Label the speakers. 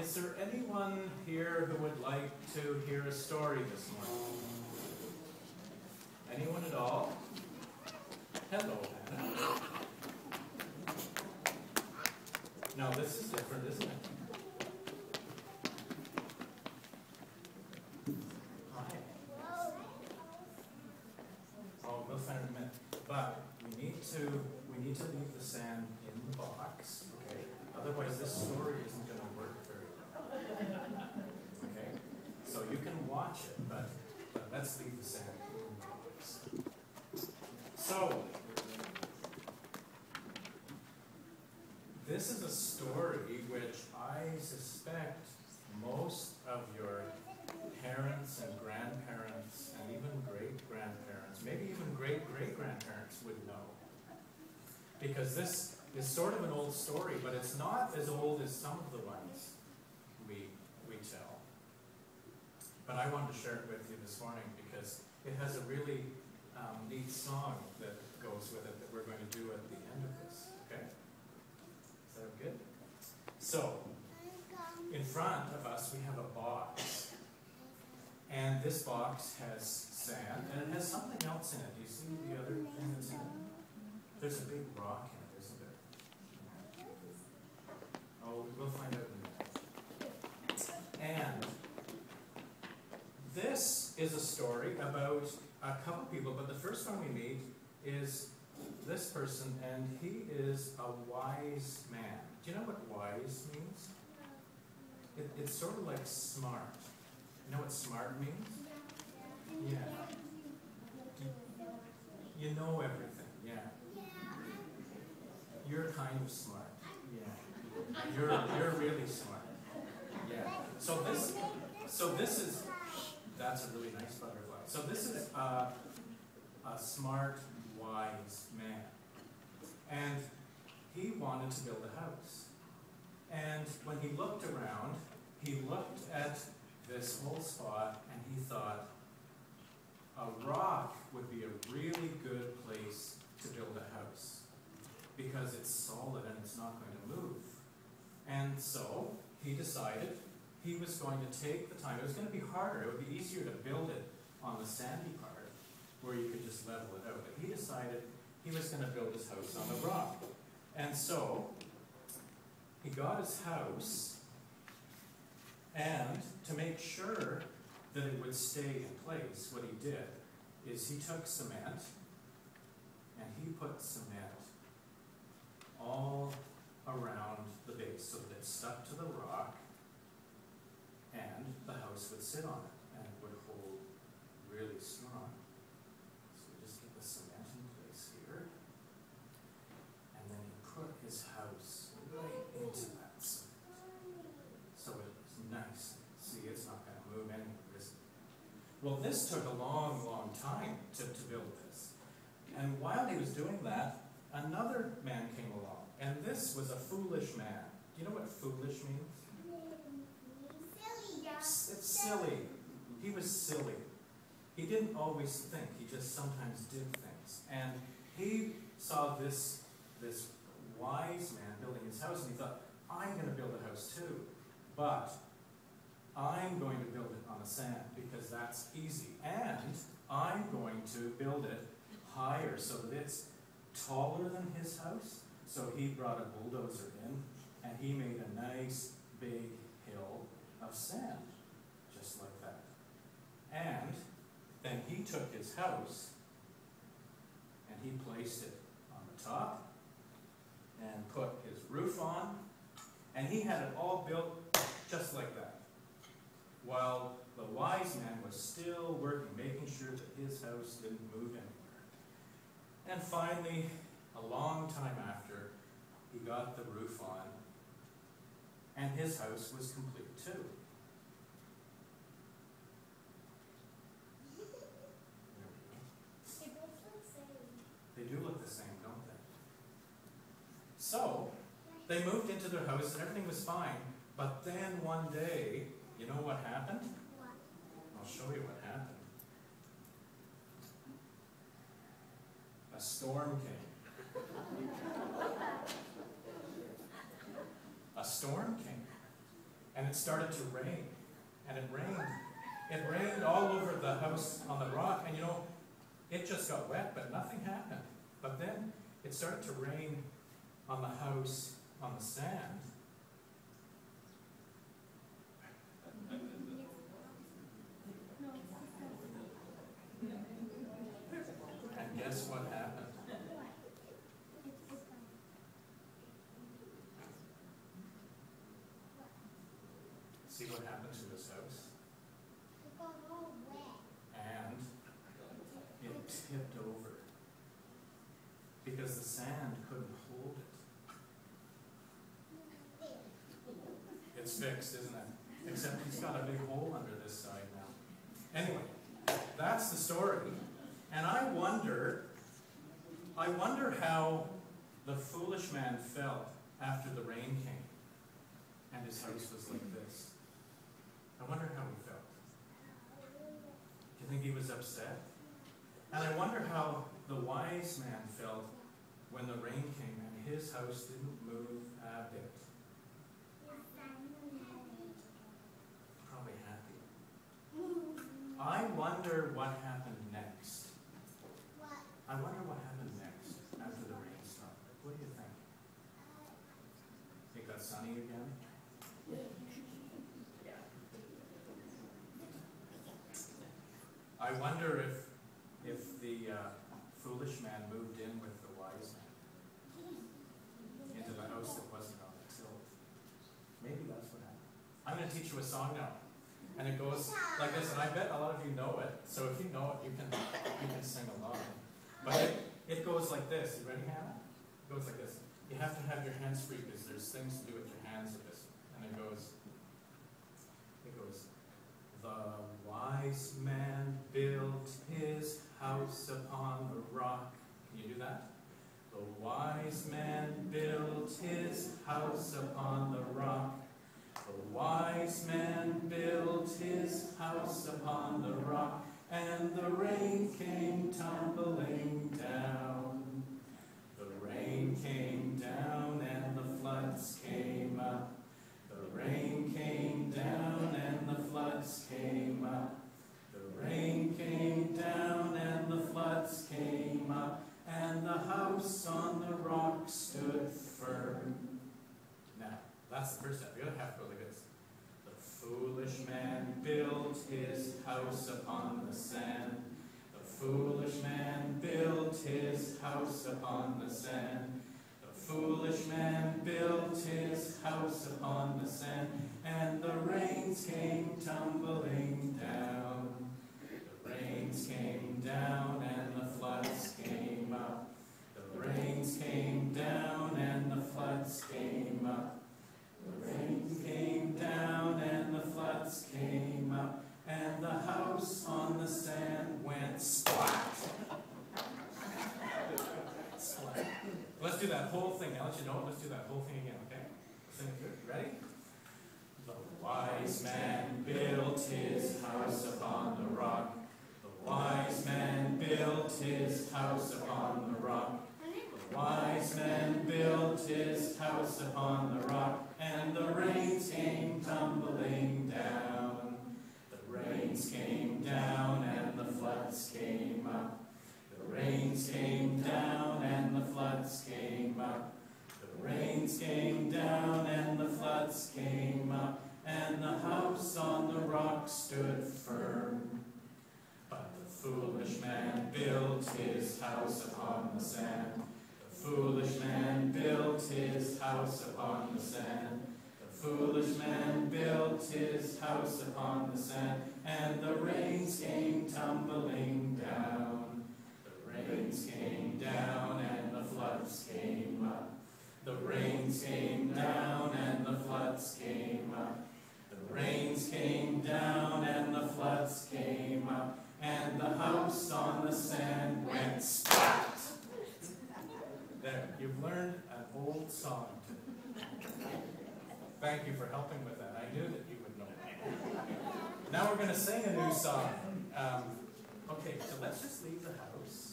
Speaker 1: Is there anyone here who would like to hear a story this morning? Anyone at all? Hello, Hannah. Now this is different, isn't it? Hi. Oh, we'll find it in a minute. But we need to leave the sand in the box, okay? Otherwise this story isn't going to work very well. Okay? So you can watch it, but let's leave the sand in the box. So this is a story which I suspect most of your parents and grandparents and even great-grandparents, maybe even great-great-grandparents would know. Because this is sort of an old story, but it's not as old as some of the ones we tell. But I wanted to share it with you this morning because it has a really neat song that goes with it that we're going to do at the end of this, okay? Is that good? So, in front of us we have a box. And this box has sand, and it has something else in it. Do you see the other thing that's in it? There's a big rock in it, isn't there? Oh, we'll find out in a minute. And this is a story about a couple people, but the first one we meet is this person, and he is a wise man. Do you know what wise means? It's sort of like smart. You know what smart means? Yeah. You know everything, yeah. You're kind of smart. Yeah. You're really smart. Yeah. So this is that's a really nice butterfly. So this is a smart, wise man. And he wanted to build a house. And when he looked around, he looked at this whole spot and he thought a rock would be a really good place to build a house because it's solid and it's not going to move. And so he decided he was going to take the time. It was going to be harder. It would be easier to build it on the sandy part where you could just level it out. But he decided he was going to build his house on the rock. And so he got his house, and to make sure that it would stay in place, what he did is he took cement and he put cement all around the base so that it stuck to the rock and the house would sit on it and it would hold really strong. So we just get the cement in place here, and then he put his house right into that cement. So it's nice. See, it's not going to move anywhere, is it? Well, this took a long, long time to build this. And while he was doing that, another man came along. And this was a foolish man. Do you know what foolish means?
Speaker 2: Silly.
Speaker 1: It's silly. He was silly. He didn't always think. He just sometimes did things. And he saw this wise man building his house, and he thought, I'm going to build a house too. But I'm going to build it on the sand because that's easy. And I'm going to build it higher so that it's taller than his house. So he brought a bulldozer in and he made a nice big hill of sand, just like that. And then he took his house and he placed it on the top and put his roof on, and he had it all built just like that, while the wise man was still working, making sure that his house didn't move anywhere. And finally, a long time after, he got the roof on, and his house was complete too. They do look the same, don't they? So, they moved into their house and everything was fine. But then one day, you know what happened?
Speaker 2: What?
Speaker 1: I'll show you what happened. A storm came. A storm came. and it started to rain. And it rained. It rained all over the house on the rock, and you know, it just got wet, but nothing happened. But then it started to rain on the house on the sand. And guess what happened? See what happened to this house? And it tipped over because the sand couldn't hold it. It's fixed, isn't it? Except he's got a big hole under this side now. Anyway, that's the story. And I wonder how the foolish man felt after the rain came and his house was like this. I wonder how he felt. Do you think he was upset? And I wonder how the wise man felt when the rain came and his house didn't move a bit. Probably happy. I wonder what happened next. I wonder what happened next after the rain stopped. What do you think? It got sunny again? I wonder if the foolish man moved in with the wise man into the house that wasn't on the hill. Maybe that's what happened. I'm going to teach you a song now, and it goes like this. And I bet a lot of you know it. So if you know it, you can sing along. But it goes like this. You ready, Hannah? It goes like this. You have to have your hands free because there's things to do with your hands with this. And it goes. The wise man built his house upon the rock. Can you do that? The wise man built his house upon the rock. The wise man built his house upon the rock, and the rain came tumbling down. The rain came down and the floods came up. The rain came down and the floods came up. The rain came down and the floods came up, and the house on the rock stood firm. Now, that's the first step. The other half goes like this. The foolish man built his house upon the sand. The foolish man built his house upon the sand. The foolish man built his house upon the sand, and the rains came tumbling down. The rains came down and the floods came up. The rains came down and the floods came up. The rains came down and the floods came up, and the house on the sand went splat. Splat. Let's do that whole thing. Now let you know it. Let's do that whole thing again, okay? Sing it through. Ready? The wise man built his house upon the rock. The wise man built his house upon the rock. The wise man built his house upon the rock, and the rains came tumbling down. The rains came down and the floods came up. The rains came down and the floods came up. The rains came down and the floods came up, and the house on the rock stood firm. But the foolish man built his house upon the sand. The foolish man built his house upon the sand. The foolish man built his house upon the sand, and the rains came tumbling down. The rains came down and the floods came up. The rains came down and the floods came up. The rains came down and the floods came up, and the house on the sand went splat. There, you've learned an old song. Thank you for helping with that. I knew that you would know that. Now we're going to sing a new song. Okay, so let's just leave the house.